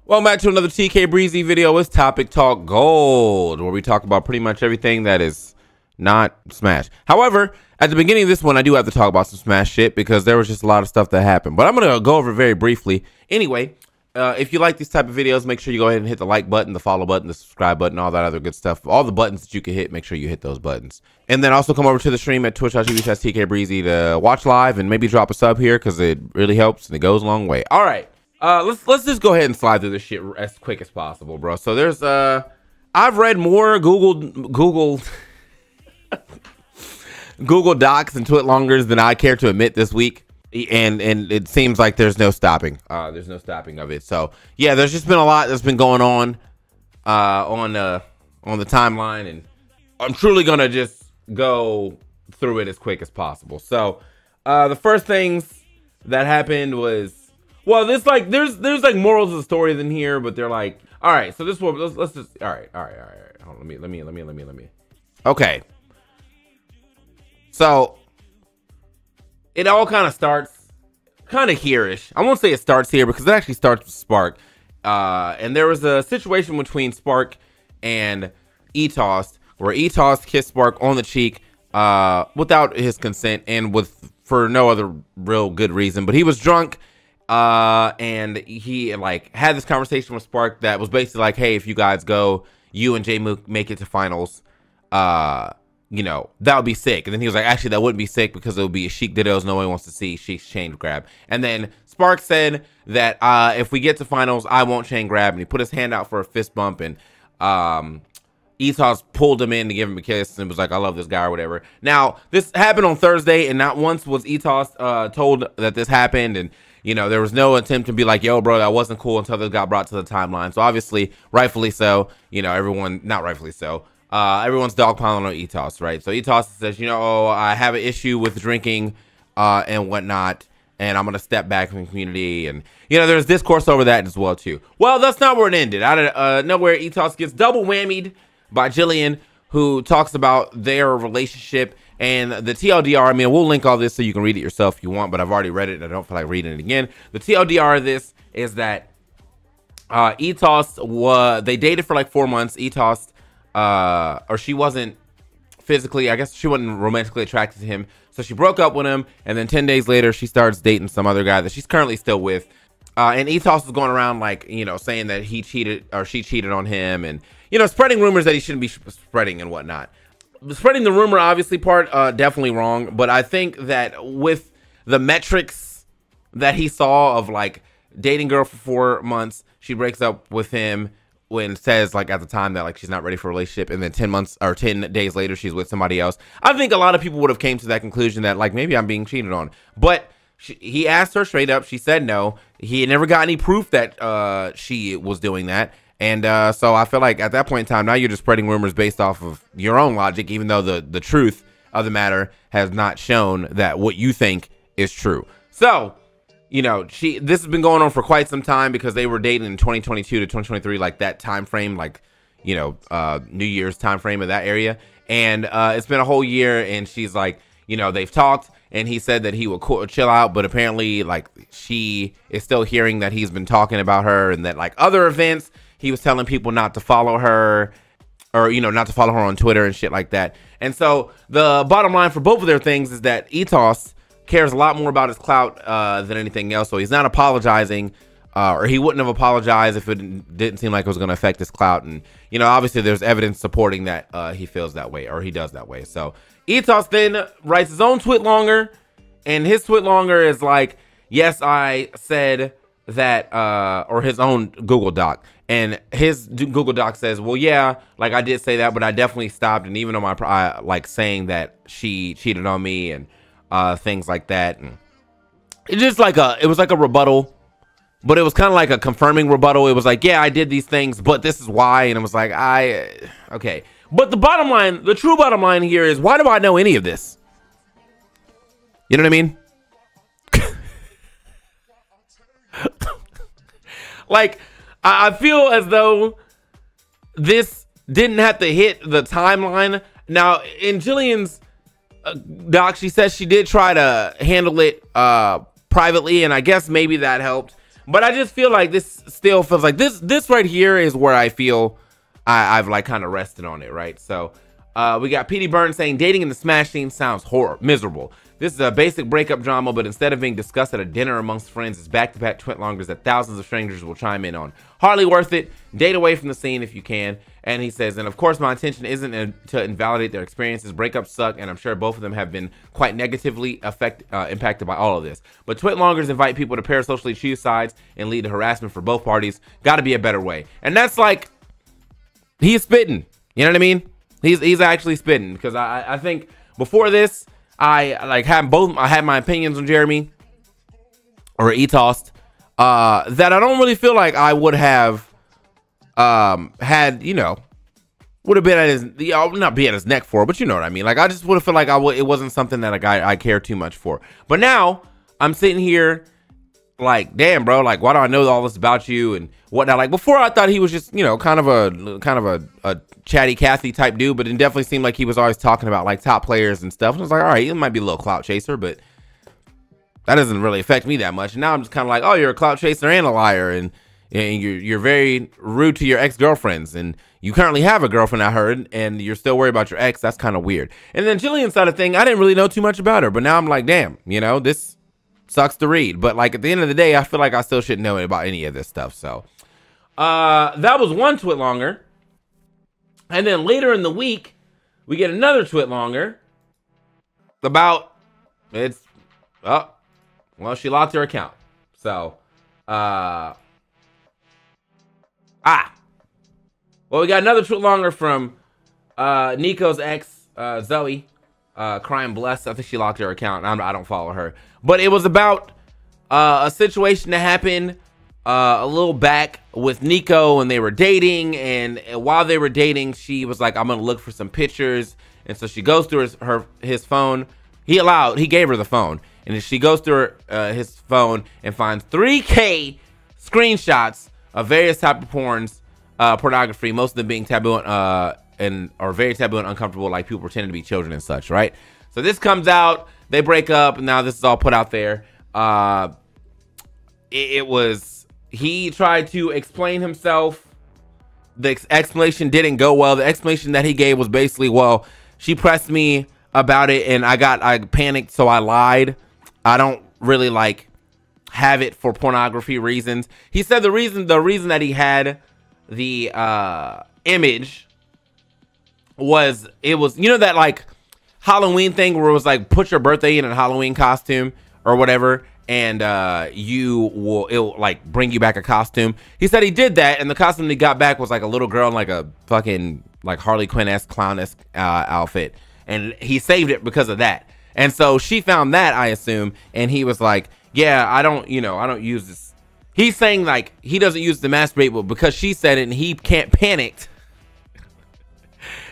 Welcome back to another TK Breezy video. It's Topic Talk Gold, where we talk about pretty much everything that is not Smash. However, at the beginning of this one, I do have to talk about some Smash shit because there was just a lot of stuff that happened. But I'm going to go over it very briefly. Anyway, if you like these type of videos, make sure you go ahead and hit the like button, the follow button, the subscribe button, all that other good stuff. All the buttons that you can hit, make sure you hit those buttons. And then also come over to the stream at twitch.tv/TK Breezy to watch live and maybe drop a sub here because it really helps and it goes a long way. All right. Let's just go ahead and slide through this shit as quick as possible, bro. So there's I've read more Google Docs and Twitlongers than I care to admit this week, and it seems like there's no stopping. There's no stopping of it. So yeah, there's just been a lot that's been going on the timeline, and I'm truly gonna just go through it as quick as possible. So the first things that happened was, well, there's like morals of the story in here, but they're like, all right, so this one, let's just, all right. Hold on, let me. Okay. So it all kind of starts kind of here-ish. I won't say it starts here because it actually starts with Spark. And there was a situation between Spark and Etost where Etost kissed Spark on the cheek without his consent and for no other real good reason, but he was drunk. And he like had this conversation with Spark that was basically like, hey, if you guys go, you and Jmook make it to finals, you know, that would be sick. And then he was like, actually, that wouldn't be sick because it would be a Sheik Dittos no one wants to see. Sheik's chain grab. And then Spark said that if we get to finals, I won't chain grab. And he put his hand out for a fist bump, and Etost pulled him in to give him a kiss and was like, I love this guy or whatever. Now, this happened on Thursday, and not once was Etost told that this happened. And you know, there was no attempt to be like, yo, bro, that wasn't cool until this got brought to the timeline. So obviously, rightfully so, you know, not rightfully so, everyone's dogpiling on Etost, right? So Etost says, you know, oh, I have an issue with drinking and whatnot, and I'm going to step back from the community. And, you know, there's discourse over that as well, too. Well, that's not where it ended. Out of nowhere, Etost gets double whammied by Jillian, who talks about their relationship. And the TLDR, I mean, we'll link all this so you can read it yourself if you want, but I've already read it and I don't feel like reading it again. The TLDR of this is that Etost, they dated for like 4 months. Etost, or she wasn't physically, I guess she wasn't romantically attracted to him. So she broke up with him, and then 10 days later, she starts dating some other guy that she's currently still with. And Etost was going around like, you know, saying that he cheated or she cheated on him, and, you know, spreading rumors that he shouldn't be spreading and whatnot. Spreading the rumor, obviously, part definitely wrong, but I think that with the metrics that he saw of like dating girl for 4 months, she breaks up with him when says like at the time that like she's not ready for a relationship, and then 10 months or 10 days later she's with somebody else. I think a lot of people would have came to that conclusion that like maybe I'm being cheated on, but he asked her straight up. She said no. He had never got any proof that she was doing that. And so I feel like at that point in time, now you're just spreading rumors based off of your own logic, even though the truth of the matter has not shown that what you think is true. So, you know, this has been going on for quite some time because they were dating in 2022 to 2023, like that time frame, like, you know, New Year's time frame of that area. And it's been a whole year, and she's like, you know, they've talked, and he said that he would chill out, but apparently like she is still hearing that he's been talking about her, and that like other events, he was telling people not to follow her, or, you know, not to follow her on Twitter and shit like that. And so the bottom line for both of their things is that Etost cares a lot more about his clout than anything else. So he's not apologizing, or he wouldn't have apologized if it didn't seem like it was going to affect his clout. And, you know, obviously there's evidence supporting that he feels that way, or he does that way. So Etost then writes his own Twitlonger, and his Twitlonger is like, yes, I said that, or his own Google Doc. And his Google Doc says, well, yeah, like I did say that, but I definitely stopped. And even on my, like saying that she cheated on me and things like that. And it's just like it was like a rebuttal, but it was kind of like a confirming rebuttal. It was like, yeah, I did these things, but this is why. And it was like, okay. But the bottom line, the true bottom line here is, why do I know any of this? You know what I mean? Like, I feel as though this didn't have to hit the timeline. Now, in Jillian's doc, she says she did try to handle it privately, and I guess maybe that helped. But I just feel like this still feels like this right here is where I feel I've like kind of rested on it, right? So we got Petey Burns saying dating in the Smash scene sounds miserable. This is a basic breakup drama, but instead of being discussed at a dinner amongst friends, it's back-to-back twit-longers that thousands of strangers will chime in on. Hardly worth it. Date away from the scene if you can. And he says, and of course my intention isn't to invalidate their experiences. Breakups suck, and I'm sure both of them have been quite negatively impacted by all of this. But twit-longers invite people to parasocially choose sides and lead to harassment for both parties. Got to be a better way. And that's like, he's spitting. You know what I mean? He's actually spitting, because I think before this, I had my opinions on Jeremy or Etost that I don't really feel like I would have had, you know, would have been at his, not be at his neck for, but you know what I mean. Like, I just would have felt like it wasn't something that I care too much for. But now I'm sitting here like, damn, bro, like, why do I know all this about you and whatnot? Like, before I thought he was just, you know, kind of a chatty Cathy type dude, but it definitely seemed like he was always talking about like top players and stuff. And I was like, all right, it might be a little clout chaser, but that doesn't really affect me that much. And now I'm just kind of like, oh, you're a clout chaser and a liar, and you're very rude to your ex-girlfriends, and you currently have a girlfriend, I heard, and you're still worried about your ex. That's kind of weird. And then Jillian's side of thing, I didn't really know too much about her, but now I'm like, damn, you know, this sucks to read. But like, at the end of the day, I feel like I still shouldn't know about any of this stuff. So that was one twit longer. And then later in the week, we get another twit longer about well, she locked her account. So well, we got another twit longer from Nico's ex, Zoe, crying blessed. I think she locked her account. I don't follow her, but it was about a situation that happened a little back with Nico, and they were dating, and while they were dating, she was like, I'm gonna look for some pictures. And so she goes through his phone. He gave her the phone, and she goes through his phone and finds 3K screenshots of various type of pornography, most of them being taboo and are very taboo and uncomfortable, like people pretending to be children and such, right? So this comes out, they break up, and now this is all put out there. He tried to explain himself. The explanation didn't go well. The explanation that he gave was basically, well, she pressed me about it and I panicked, so I lied. I don't really like have it for pornography reasons. He said the reason that he had the image was, it was, you know, that like Halloween thing where it was like, put your birthday in a Halloween costume or whatever, and it'll like bring you back a costume. He said he did that, and the costume he got back was like a little girl in like a fucking like Harley Quinn-esque clown-esque outfit, and he saved it because of that. And so she found that, I assume, and he was like, yeah, I don't use this. He's saying like he doesn't use the masturbate, but because she said it and he can't panicked,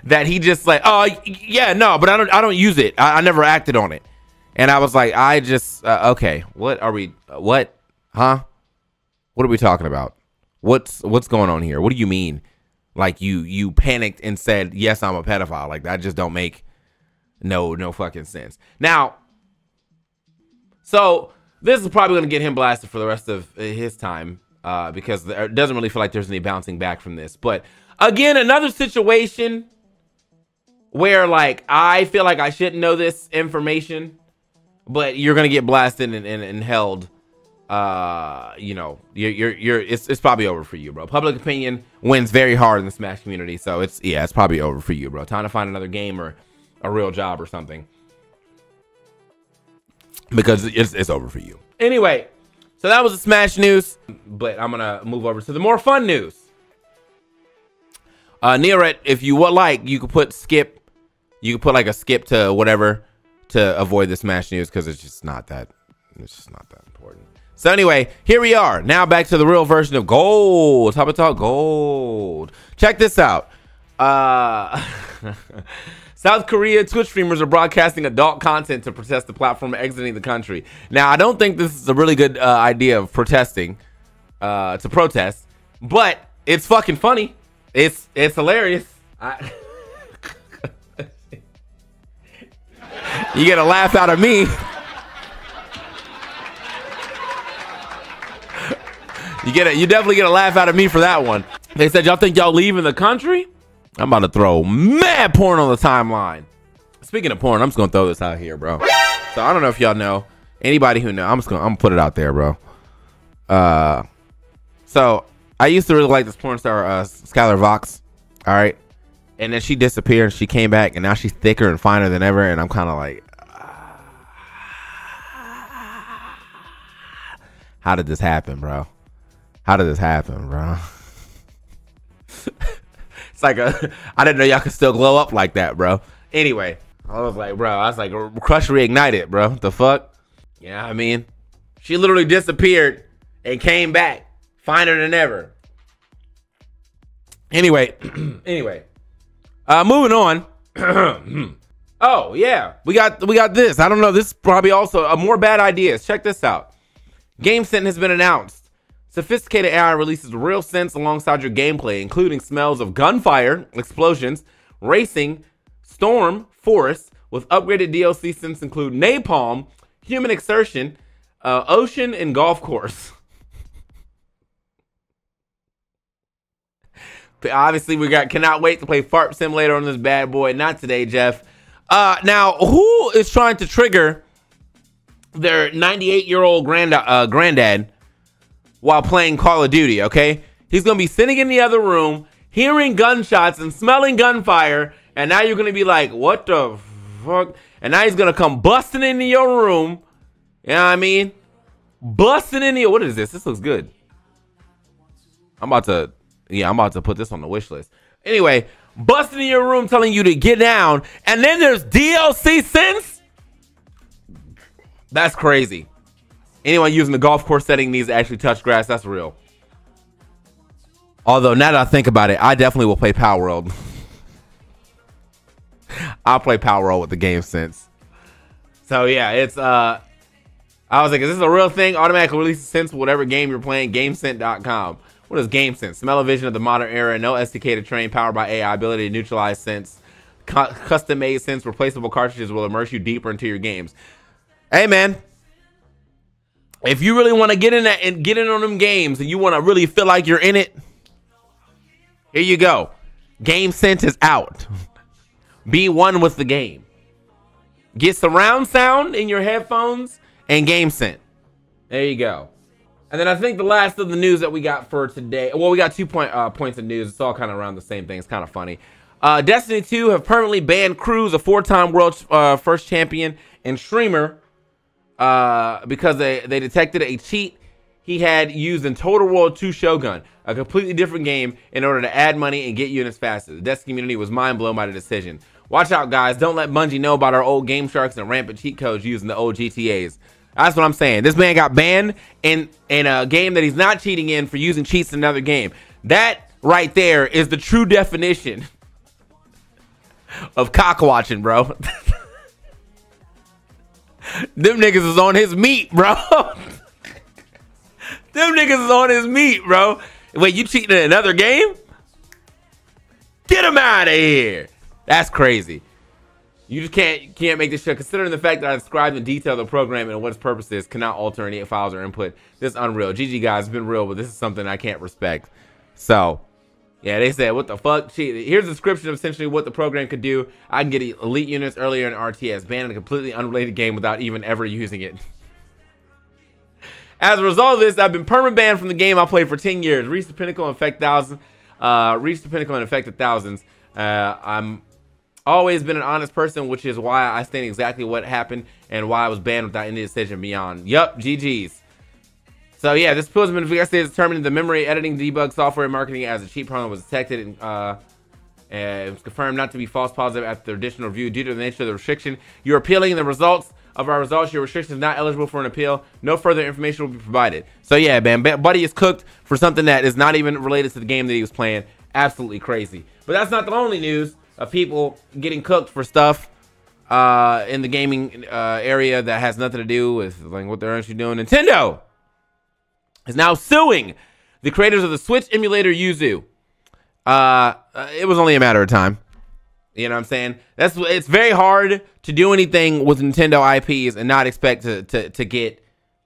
that he just like, oh yeah, no, but I don't use it. I never acted on it. And I was like, I just okay, what are we what are we talking about? What's going on here? What do you mean? Like you panicked and said, yes, I'm a pedophile. Like, that just don't make no fucking sense. Now, so this is probably going to get him blasted for the rest of his time because it doesn't really feel like there's any bouncing back from this. But again, another situation where like I feel like I shouldn't know this information, but you're going to get blasted and held. You know, it's probably over for you, bro. Public opinion wins very hard in the Smash community, so it's probably over for you, bro. Time to find another game or a real job or something, because it's over for you. Anyway, so that was the Smash news, but I'm gonna move over to the more fun news. Neoret, if you would like, you could put skip. You could put like a skip to whatever to avoid the Smash news, because it's just not that important. So anyway, here we are. Now back to the real version of Gold. How about talk Gold? Check this out. South Korea Twitch streamers are broadcasting adult content to protest the platform exiting the country. Now, I don't think this is a really good idea of protesting, to protest, but it's fucking funny. It's hilarious. You get a laugh out of me. You definitely get a laugh out of me for that one. They said, y'all think y'all leaving the country? I'm about to throw mad porn on the timeline. Speaking of porn, I'm just gonna throw this out here, bro. So I don't know if y'all know. Anybody who know, I'm gonna put it out there, bro. So I used to really like this porn star, Skylar Vox. All right. And then she disappeared and she came back and now she's thicker and finer than ever. And I'm kind of like, how did this happen, bro? How did this happen, bro? It's like I didn't know y'all could still glow up like that, bro. Anyway, I was like, Crush reignited, bro. The fuck? Yeah, I mean, she literally disappeared and came back finer than ever. Anyway, moving on. Oh yeah, we got this. I don't know. This is probably also a more bad ideas. Check this out. GameSense has been announced. Sophisticated AI releases real sense alongside your gameplay, including smells of gunfire, explosions, racing, storm, forest, with upgraded DLC sense include napalm, human exertion, ocean, and golf course. Obviously, cannot wait to play Fart Simulator on this bad boy. Not today, Jeff. Now, who is trying to trigger their 98-year-old granddad while playing Call of Duty, okay? He's going to be sitting in the other room, hearing gunshots and smelling gunfire, and now you're going to be like, what the fuck? And now he's going to come busting into your room. You know what I mean? Busting into your... What is this? This looks good. I'm about to put this on the wish list. Anyway, busting in your room telling you to get down, and then there's DLC sense? That's crazy. Anyone using the golf course setting needs to actually touch grass. That's real. Although, now that I think about it, I definitely will play Power World. I'll play Power World with the game sense. So, yeah, it's... I was like, is this a real thing? Automatically releases sense for whatever game you're playing. GameSense.com. What is GameSense? Smell-o-vision of the modern era. No SDK to train. Powered by AI. Ability to neutralize sense. Custom-made sense. Replaceable cartridges will immerse you deeper into your games. Hey, man. If you really want to get in that and get in on them games and you want to really feel like you're in it, here you go. GameSense is out. Be one with the game. Get surround sound in your headphones and GameSense. There you go. And then I think the last of the news that we got for today, well, we got 2 points of news. It's all kind of around the same thing. It's kind of funny. Destiny 2 have permanently banned Cruz, a 4-time world first champion and streamer, because they detected a cheat he had used in Total War 2 Shogun, a completely different game, in order to add money and get units faster. The Destiny community was mind blown by the decision. Watch out, guys. Don't let Bungie know about our old Game Sharks and rampant cheat codes using the old GTAs. That's what I'm saying. This man got banned in a game that he's not cheating in for using cheats in another game. That right there is the true definition of cock watching, bro. Them niggas is on his meat, bro. Them niggas is on his meat, bro. Wait, you cheating in another game? Get him out of here. That's crazy. You just can't make this shit. Considering the fact that I described in detail the program and what its purpose is, cannot alter any files or input. This is unreal. GG, guys, it's been real, but this is something I can't respect. So, yeah, they said, what the fuck? Here's a description of essentially what the program could do. I can get elite units earlier in RTS, banned in a completely unrelated game without even ever using it. As a result of this, I've been permanent banned from the game I played for 10 years. Reached the pinnacle and affected thousands. I'm always been an honest person, which is why I stand exactly what happened and why I was banned without any decision beyond. Yup, GG's. So yeah, this appeal has been investigated, determining the memory editing debug software and marketing as a cheat problem was detected, and it was confirmed not to be false positive after the additional review due to the nature of the restriction. You're appealing the results of our results. Your restriction is not eligible for an appeal. No further information will be provided. So yeah, man, Buddy is cooked for something that is not even related to the game that he was playing. Absolutely crazy. But that's not the only news of people getting cooked for stuff in the gaming area that has nothing to do with like what they're actually doing. Nintendo is now suing the creators of the Switch emulator Yuzu. It was only a matter of time. You know what I'm saying? It's very hard to do anything with Nintendo IPs and not expect to get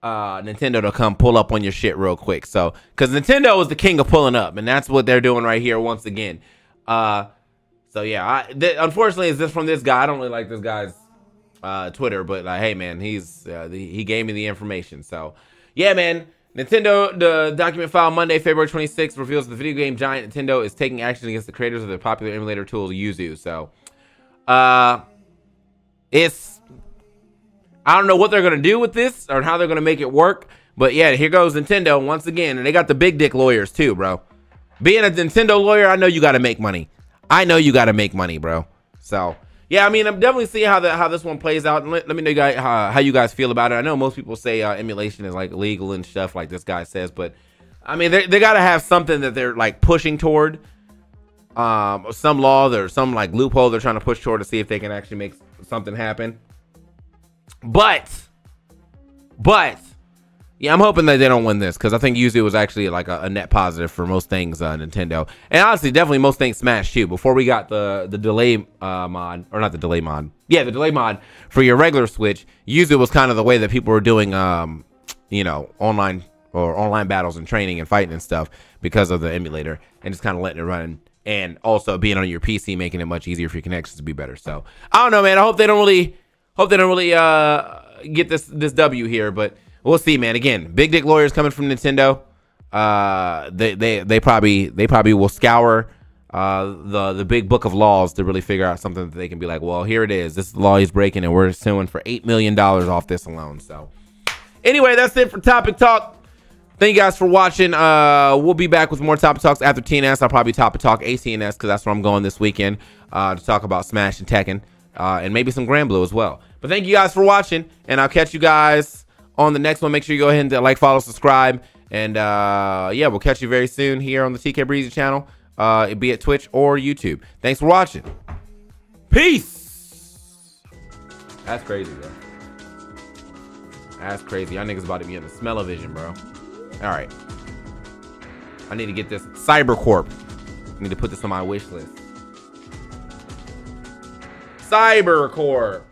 Nintendo to come pull up on your shit real quick. So, because Nintendo is the king of pulling up, and that's what they're doing right here once again. So yeah, unfortunately, it's just from this guy. I don't really like this guy's Twitter, but hey, man, he gave me the information. So yeah, man. Nintendo, the document filed Monday, February 26th, reveals the video game giant Nintendo is taking action against the creators of the popular emulator tool Yuzu. So, I don't know what they're going to do with this or how they're going to make it work. But yeah, here goes Nintendo once again. And they got the big dick lawyers too, bro. Being a Nintendo lawyer, I know you got to make money. I know you got to make money, bro. So, yeah, I mean, I'm definitely seeing how this one plays out. Let me know you guys, how you guys feel about it. I know most people say emulation is like illegal and stuff like this guy says. But, I mean, they got to have something that they're like pushing toward. Some law or some like loophole they're trying to push toward to see if they can actually make something happen. But yeah, I'm hoping that they don't win this because I think Yuzu was actually like a net positive for most things Nintendo, and honestly, definitely most things Smash too. Before we got the delay mod, or not the delay mod, yeah, the delay mod for your regular Switch, Yuzu was kind of the way that people were doing, you know, online battles and training and fighting and stuff because of the emulator and just kind of letting it run. And also being on your PC, making it much easier for your connections to be better. So I don't know, man. I hope they don't really get this W here, but we'll see, man. Again, big dick lawyers coming from Nintendo. They probably will scour the big book of laws to really figure out something that they can be like, well, here it is. This is the law he's breaking, and we're suing for $8 million off this alone. So anyway, that's it for Topic Talk. Thank you guys for watching. We'll be back with more Topic Talks after TNS. I'll probably Topic Talk ACNS because that's where I'm going this weekend to talk about Smash and Tekken. And maybe some Granblue as well. But thank you guys for watching, and I'll catch you guys on the next one. Make sure you go ahead and like, follow, subscribe, and yeah, we'll catch you very soon here on the TK Breezy channel, be it Twitch or YouTube. Thanks for watching. Peace. That's crazy, bro. That's crazy. Y'all niggas about to be in the smell-o-vision, bro. All right. I need to get this Cybercorp. I need to put this on my wish list. Cybercorp.